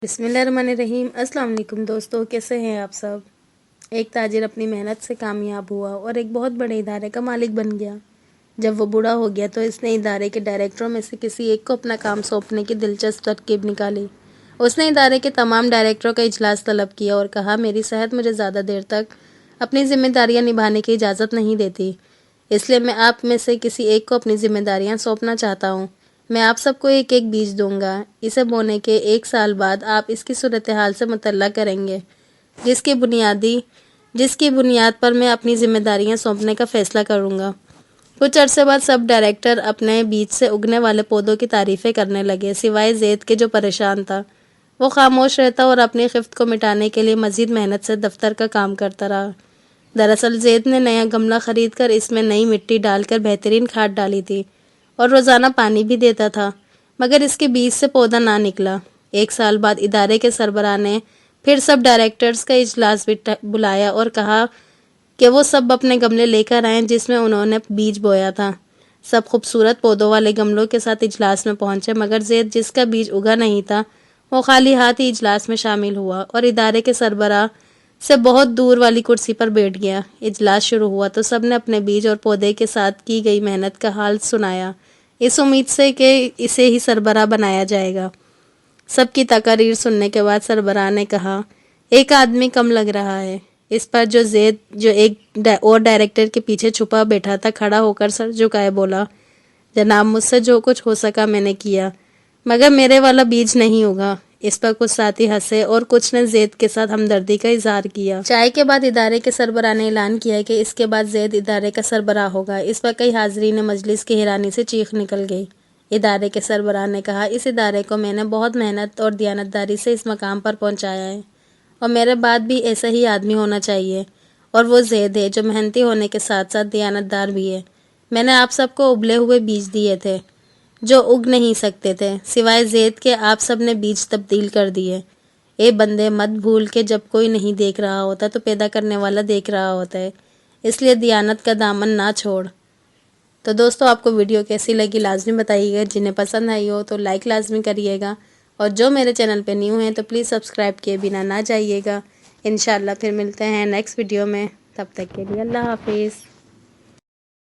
بسم اللہ الرحمن الرحیم۔ السلام علیکم دوستو، کیسے ہیں آپ سب؟ ایک تاجر اپنی محنت سے کامیاب ہوا اور ایک بہت بڑے ادارے کا مالک بن گیا۔ جب وہ بوڑھا ہو گیا تو اس نے ادارے کے ڈائریکٹروں میں سے کسی ایک کو اپنا کام سونپنے کی دلچسپ ترکیب نکالی۔ اس نے ادارے کے تمام ڈائریکٹروں کا اجلاس طلب کیا اور کہا، میری صحت مجھے زیادہ دیر تک اپنی ذمہ داریاں نبھانے کی اجازت نہیں دیتی، اس لیے میں آپ میں سے کسی ایک کو اپنی ذمہ داریاں سونپنا چاہتا ہوں۔ میں آپ سب کو ایک ایک بیج دوں گا۔ اسے بونے کے 1 سال بعد آپ اس کی صورتحال سے مطلع کریں گے، جس کی بنیاد پر میں اپنی ذمہ داریاں سونپنے کا فیصلہ کروں گا۔ کچھ عرصے بعد سب ڈائریکٹر اپنے بیج سے اگنے والے پودوں کی تعریفیں کرنے لگے، سوائے زید کے جو پریشان تھا۔ وہ خاموش رہتا اور اپنی خفت کو مٹانے کے لیے مزید محنت سے دفتر کا کام کرتا رہا۔ دراصل زید نے نیا گملہ خرید کر اس میں نئی مٹی ڈال کر بہترین کھاد ڈالی تھی اور روزانہ پانی بھی دیتا تھا، مگر اس کے بیج سے پودا نہ نکلا۔ 1 سال بعد ادارے کے سربراہ نے پھر سب ڈائریکٹرز کا اجلاس بلایا اور کہا کہ وہ سب اپنے گملے لے کر آئیں جس میں انہوں نے بیج بویا تھا۔ سب خوبصورت پودوں والے گملوں کے ساتھ اجلاس میں پہنچے، مگر زید جس کا بیج اگا نہیں تھا وہ خالی ہاتھ ہی اجلاس میں شامل ہوا اور ادارے کے سربراہ سے بہت دور والی کرسی پر بیٹھ گیا۔ اجلاس شروع ہوا تو سب نے اپنے بیج اور پودے کے ساتھ کی گئی محنت کا حال سنایا، اس امید سے کہ اسے ہی سربراہ بنایا جائے گا۔ سب کی تقاریر سننے کے بعد سربراہ نے کہا، ایک آدمی کم لگ رہا ہے۔ اس پر زید جو ایک اور ڈائریکٹر کے پیچھے چھپا بیٹھا تھا، کھڑا ہو کر سر جھکائے بولا، جناب مجھ سے جو کچھ ہو سکا میں نے کیا، مگر میرے والا بیج نہیں ہوگا۔ اس پر کچھ ساتھی ہنسے اور کچھ نے زید کے ساتھ ہمدردی کا اظہار کیا۔ چائے کے بعد ادارے کے سربراہ نے اعلان کیا کہ اس کے بعد زید ادارے کا سربراہ ہوگا۔ اس پر کئی حاضرین مجلس کی حیرانی سے چیخ نکل گئی۔ ادارے کے سربراہ نے کہا، اس ادارے کو میں نے بہت محنت اور دیانتداری سے اس مقام پر پہنچایا ہے اور میرے بعد بھی ایسا ہی آدمی ہونا چاہیے، اور وہ زید ہے جو محنتی ہونے کے ساتھ ساتھ دیانتدار بھی ہے۔ میں نے آپ سب کو ابلے ہوئے بیج دیے تھے جو اگ نہیں سکتے تھے، سوائے زید کے آپ سب نے بیج تبدیل کر دیے۔ اے بندے، مت بھول کہ جب کوئی نہیں دیکھ رہا ہوتا تو پیدا کرنے والا دیکھ رہا ہوتا ہے، اس لیے دیانت کا دامن نہ چھوڑ۔ تو دوستو، آپ کو ویڈیو کیسی لگی لازمی بتائیے گا، جنہیں پسند آئی ہو تو لائک لازمی کریے گا، اور جو میرے چینل پہ نیو ہیں تو پلیز سبسکرائب کیے بنا نہ جائیے گا۔ انشاءاللہ پھر ملتے ہیں نیکسٹ ویڈیو میں، تب تک کے لیے اللہ حافظ۔